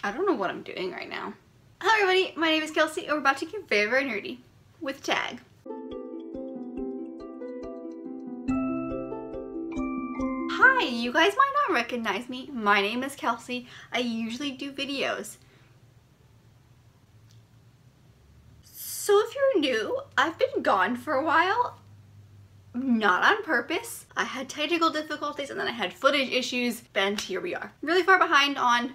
I don't know what I'm doing right now. Hello everybody, my name is Kelsey and we're about to get very, very nerdy with tag. Hi, you guys might not recognize me. My name is Kelsey. I usually do videos. So if you're new, I've been gone for a while. Not on purpose. I had technical difficulties and then I had footage issues, and here we are. Really far behind on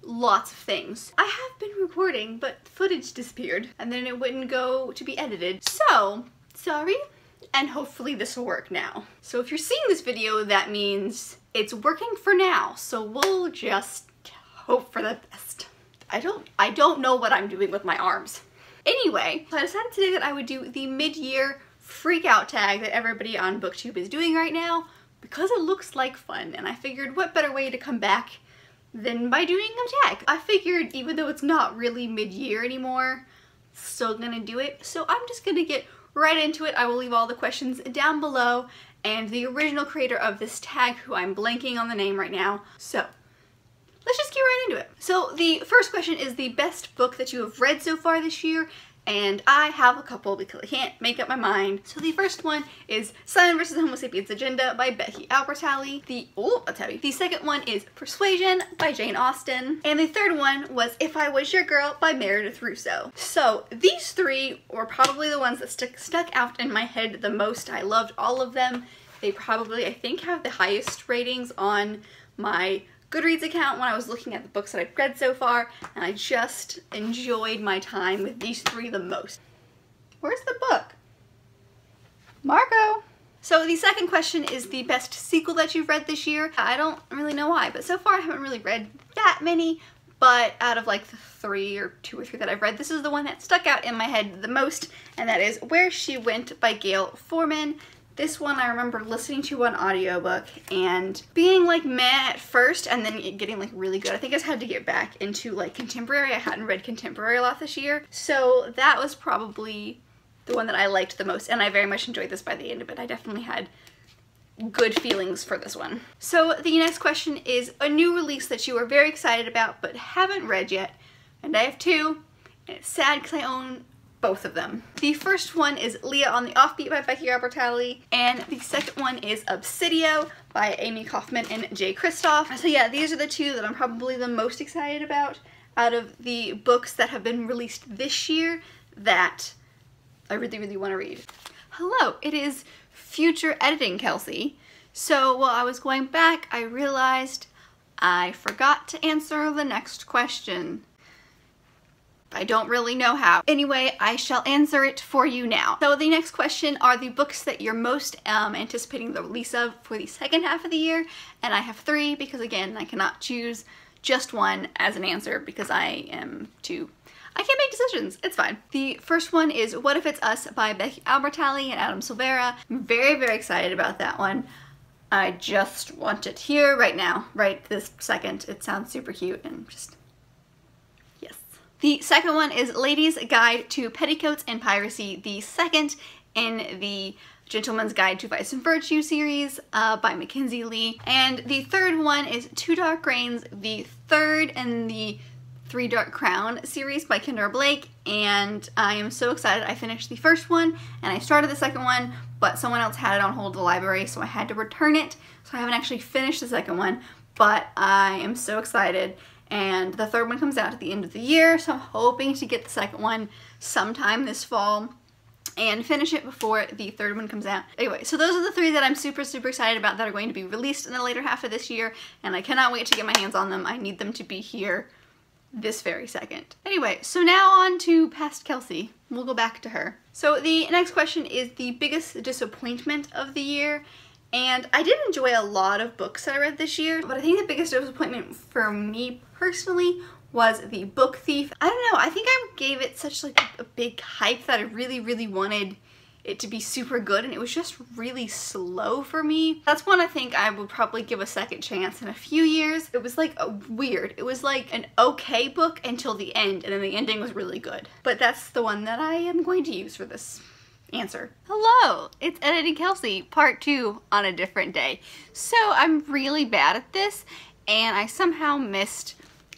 lots of things. I have been recording, but footage disappeared and then it wouldn't go to be edited. So, sorry, and hopefully this will work now. So if you're seeing this video, that means it's working for now. So we'll just hope for the best. I don't know what I'm doing with my arms. Anyway, so I decided today that I would do the mid-year freak out tag that everybody on BookTube is doing right now because it looks like fun, and I figured what better way to come back than by doing a tag. I figured even though it's not really mid-year anymore, still gonna do it, so I'm just gonna get right into it. I will leave all the questions down below, and the original creator of this tag, who I'm blanking on the name right now, so let's just get right into it. So the first question is the best book that you have read so far this year, and I have a couple because I can't make up my mind. So the first one is Simon vs. the Homo Sapiens Agenda by Becky Albertalli. The second one is Persuasion by Jane Austen. And the third one was If I Was Your Girl by Meredith Russo. So these three were probably the ones that stuck out in my head the most. I loved all of them. They probably, I think, have the highest ratings on my Goodreads account when I was looking at the books that I've read so far, and I just enjoyed my time with these three the most. Where's the book? Marco! So the second question is the best sequel that you've read this year. I don't really know why, but so far I haven't really read that many, but out of like the two or three that I've read, this is the one that stuck out in my head the most, and that is Where She Went by Gail Forman. This one I remember listening to on audiobook and being like meh at first and then it getting like really good. I think I just had to get back into like contemporary. I hadn't read contemporary a lot this year. So that was probably the one that I liked the most, and I very much enjoyed this by the end of it. I definitely had good feelings for this one. So the next question is a new release that you are very excited about but haven't read yet. And I have two, and it's sad because I own both of them. The first one is Leah on the Offbeat by Becky Albertalli, and the second one is Obsidio by Amy Kaufman and Jay Kristoff. So yeah, these are the two that I'm probably the most excited about out of the books that have been released this year that I really, really want to read. Hello, it is future editing Kelsey. So while I was going back, I realized I forgot to answer the next question. I don't really know how. Anyway, I shall answer it for you now. So the next question are the books that you're most anticipating the release of for the second half of the year, and I have three because again, I cannot choose just one as an answer because I can't make decisions. It's fine. The first one is What If It's Us by Becky Albertalli and Adam Silvera. I'm very, very excited about that one. I just want it here right now, right this second. It sounds super cute and just The second one is Ladies' Guide to Petticoats and Piracy, the second in the Gentleman's Guide to Vice and Virtue series by Mackenzie Lee. And the third one is Two Dark Reigns, the third in the Three Dark Crown series by Kendra Blake. And I am so excited. I finished the first one and I started the second one, but someone else had it on hold at the library, so I had to return it. So I haven't actually finished the second one, but I am so excited. And the third one comes out at the end of the year, so I'm hoping to get the second one sometime this fall and finish it before the third one comes out. Anyway, so those are the three that I'm super, super excited about that are going to be released in the later half of this year, and I cannot wait to get my hands on them. I need them to be here this very second. Anyway, so now on to past Kelsey. We'll go back to her. So the next question is the biggest disappointment of the year. And I did enjoy a lot of books that I read this year, but I think the biggest disappointment for me personally was The Book Thief. I don't know, I think I gave it such like a big hype that I really, really wanted it to be super good, and it was just really slow for me. That's one I think I would probably give a second chance in a few years. It was like weird. It was like an okay book until the end, and then the ending was really good. But that's the one that I am going to use for this answer. Hello, it's Editing Kelsey, part 2 on a different day. So I'm really bad at this, and I somehow missed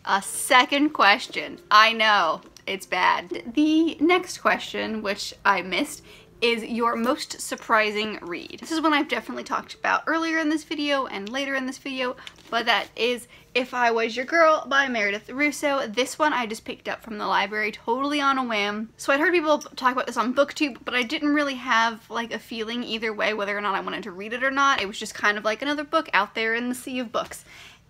A second question. I know, it's bad. The next question, which I missed, is your most surprising read. This is one I've definitely talked about earlier in this video and later in this video, but that is If I Was Your Girl by Meredith Russo. This one I just picked up from the library totally on a whim. So I'd heard people talk about this on BookTube, but I didn't really have like a feeling either way whether or not I wanted to read it or not. It was just kind of like another book out there in the sea of books.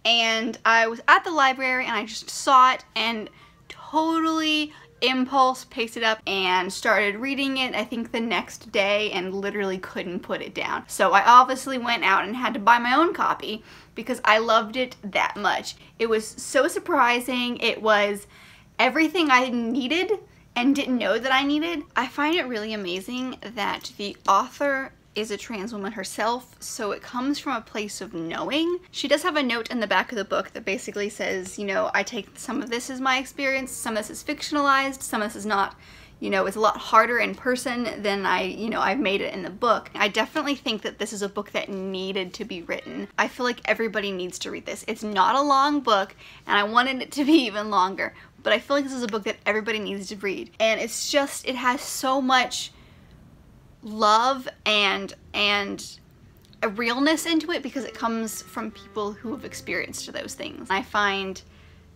And I was at the library and I just saw it and totally impulse pasted up and started reading it I think the next day and literally couldn't put it down. So I obviously went out and had to buy my own copy because I loved it that much. It was so surprising. It was everything I needed and didn't know that I needed. I find it really amazing that the author is a trans woman herself, so it comes from a place of knowing. She does have a note in the back of the book that basically says, you know, I take some of this as my experience, some of this is fictionalized, some of this is not. You know, it's a lot harder in person than I've made it in the book. I definitely think that this is a book that needed to be written. I feel like everybody needs to read this. It's not a long book, and I wanted it to be even longer, but I feel like this is a book that everybody needs to read. And it's just, it has so much love and a realness into it because it comes from people who have experienced those things. I find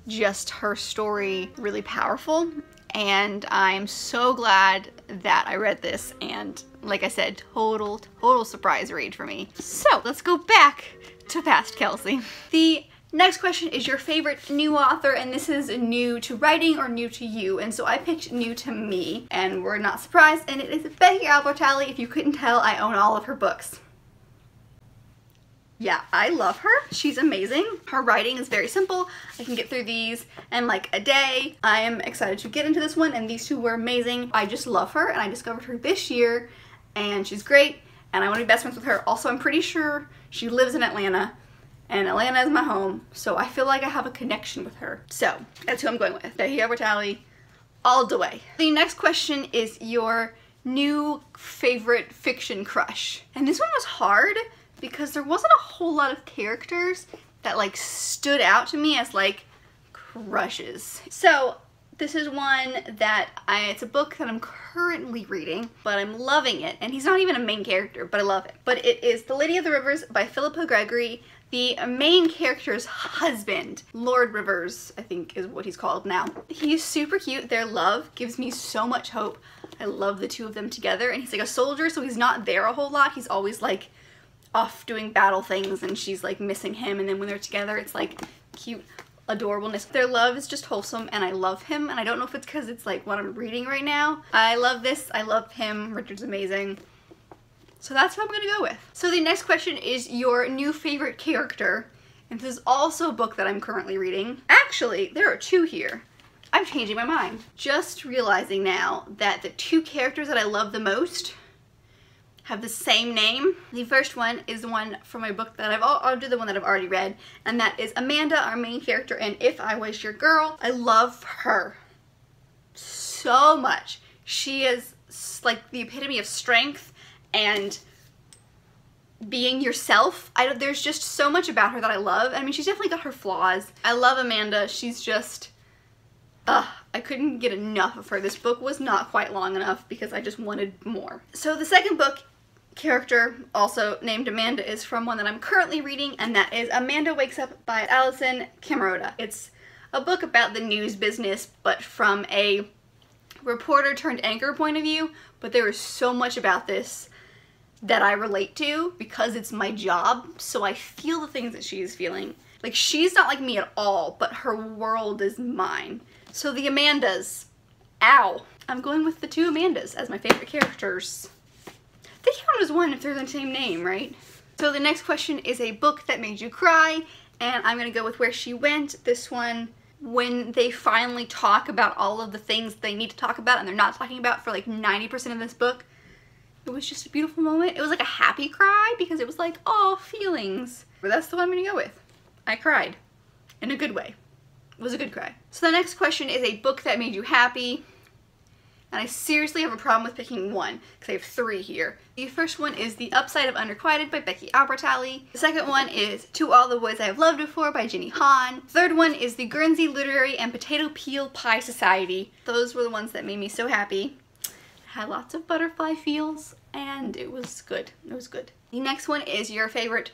just her story really powerful, and I'm so glad that I read this, and like I said, total surprise read for me. So let's go back to Past Kelsey. The next question is your favorite new author, and this is new to writing or new to you, and so I picked new to me, and we're not surprised, and it is Becky Albertalli. If you couldn't tell, I own all of her books. Yeah, I love her. She's amazing. Her writing is very simple. I can get through these in like a day. I am excited to get into this one, and these two were amazing. I just love her, and I discovered her this year, and she's great, and I want to be best friends with her. Also, I'm pretty sure she lives in Atlanta, and Atlanta is my home, so I feel like I have a connection with her. So that's who I'm going with. Becky Albertalli, all the way. The next question is your new favorite fiction crush. And this one was hard because there wasn't a whole lot of characters that like stood out to me as like crushes. So this is one that it's a book that I'm currently reading, but I'm loving it. And he's not even a main character, but I love it. But it is The Lady of the Rivers by Philippa Gregory. The main character's husband, Lord Rivers, I think is what he's called now. He's super cute. Their love gives me so much hope. I love the two of them together. And he's like a soldier, so he's not there a whole lot. He's always like off doing battle things, and she's like missing him. And then when they're together, it's like cute adorableness. Their love is just wholesome, and I love him. And I don't know if it's because it's like what I'm reading right now. I love this. I love him. Richard's amazing. So that's what I'm gonna go with. So the next question is your new favorite character. And this is also a book that I'm currently reading. Actually, there are two here. I'm changing my mind. Just realizing now that the two characters that I love the most have the same name. The first one is the one from my book that I'll do the one that I've already read, and that is Amanda, our main character in If I Was Your Girl. I love her so much. She is like the epitome of strength and being yourself. There's just so much about her that I love. I mean, she's definitely got her flaws. I love Amanda. She's just, I couldn't get enough of her. This book was not quite long enough because I just wanted more. So the second book character, also named Amanda, is from one that I'm currently reading, and that is Amanda Wakes Up by Alison Camerota. It's a book about the news business, but from a reporter turned anchor point of view, but there is so much about this that I relate to because it's my job, so I feel the things that she's feeling. Like, she's not like me at all, but her world is mine. So the Amandas, ow. I'm going with the two Amandas as my favorite characters. They count as one if they're the same name, right? So the next question is a book that made you cry, and I'm gonna go with Where She Went. This one, when they finally talk about all of the things they need to talk about and they're not talking about for like 90% of this book, it was just a beautiful moment. It was like a happy cry because it was like, oh, feelings. But that's the one I'm gonna go with. I cried in a good way. It was a good cry. So the next question is a book that made you happy. and I seriously have a problem with picking one because I have 3 here. The first one is The Upside of Unrequited by Becky Albertalli. The second one is To All the Boys I Have Loved Before by Ginny Han. The third one is The Guernsey Literary and Potato Peel Pie Society. Those were the ones that made me so happy. I had lots of butterfly feels and it was good. It was good. The next one is your favorite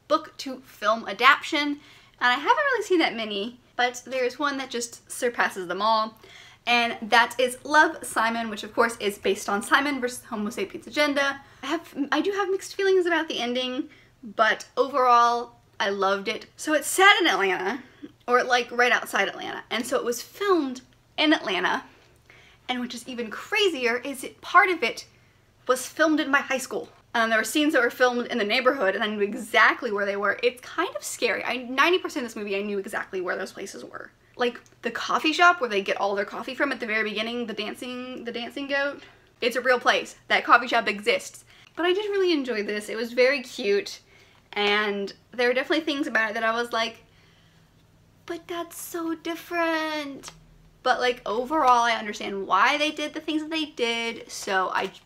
book to film adaptation, and I haven't really seen that many, but there's one that just surpasses them all, and that is Love, Simon, which of course is based on Simon vs. Homo sapiens agenda. I do have mixed feelings about the ending, but overall I loved it. So it's set in Atlanta, or like right outside Atlanta, and so it was filmed in Atlanta, and which is even crazier is part of it was filmed in my high school. There were scenes that were filmed in the neighborhood and I knew exactly where they were. It's kind of scary. 90% of this movie I knew exactly where those places were. Like the coffee shop where they get all their coffee from at the very beginning, the dancing goat. It's a real place. That coffee shop exists. But I did really enjoy this. It was very cute, and there were definitely things about it that I was like, but that's so different. But like overall I understand why they did the things that they did,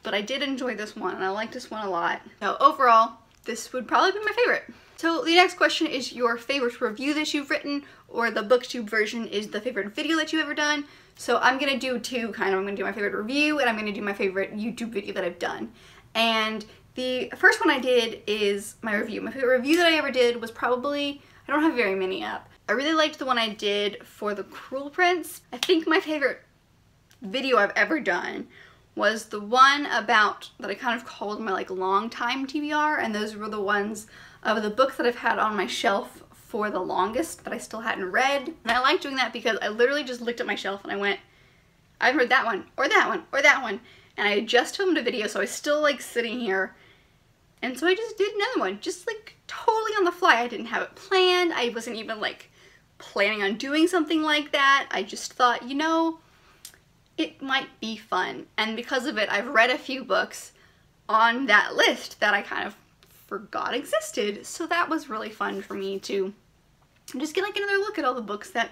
but I did enjoy this one and I liked this one a lot. So overall, this would probably be my favorite. So the next question is your favorite review that you've written, or the booktube version is the favorite video that you've ever done. So I'm gonna do two kind of. I'm gonna do my favorite review and I'm gonna do my favorite YouTube video that I've done. And the first one I did is my review. My favorite review that I ever did was probably, I don't have very many up. I really liked the one I did for The Cruel Prince. I think my favorite video I've ever done was the one about, that I kind of called my like long time TBR, and those were the ones of the books that I've had on my shelf for the longest that I still hadn't read. And I like doing that because I literally just looked at my shelf and I went, I've read that one, or that one, or that one. And I had just filmed a video, so I was still like sitting here. And so I just did another one, just like totally on the fly. I didn't have it planned. I wasn't even like planning on doing something like that. I just thought, you know, it might be fun. And because of it, I've read a few books on that list that I kind of forgot existed. So that was really fun for me to just get like another look at all the books that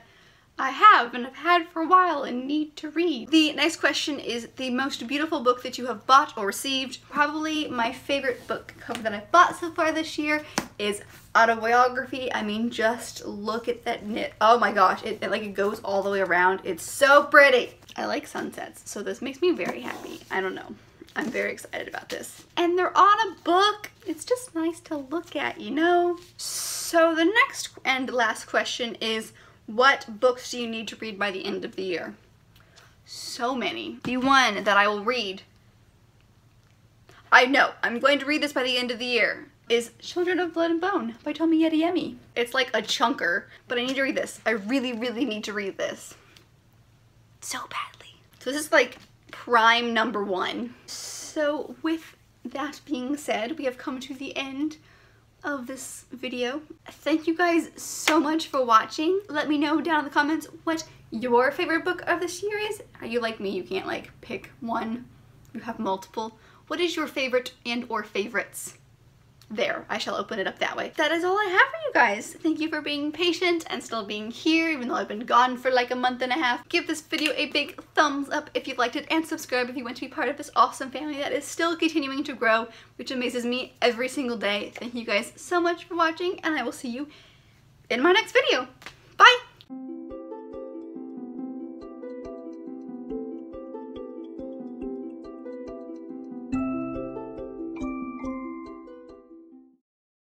I have and have had for a while and need to read. The next question is the most beautiful book that you have bought or received. Probably my favorite book cover that I've bought so far this year is Autobiography. I mean, just look at that knit. Oh my gosh, it goes all the way around. It's so pretty. I like sunsets, so this makes me very happy. I don't know. I'm very excited about this. And they're on a book. It's just nice to look at, you know? So the next and last question is, what books do you need to read by the end of the year? So many. The one that I will read, I know, I'm going to read this by the end of the year, is Children of Blood and Bone by Tomi Adeyemi. It's like a chunker, but I need to read this. I really, really need to read this. So badly. So this is like prime #1. So with that being said, we have come to the end of this video. Thank you guys so much for watching. Let me know down in the comments what your favorite book of this year is. Are you like me? You can't like pick one. You have multiple. What is your favorite and or favorites? There, I shall open it up that way. That is all I have for you guys. Thank you for being patient and still being here, even though I've been gone for like a month and a half. Give this video a big thumbs up if you liked it, and subscribe if you want to be part of this awesome family that is still continuing to grow, which amazes me every single day. Thank you guys so much for watching, and I will see you in my next video. Bye!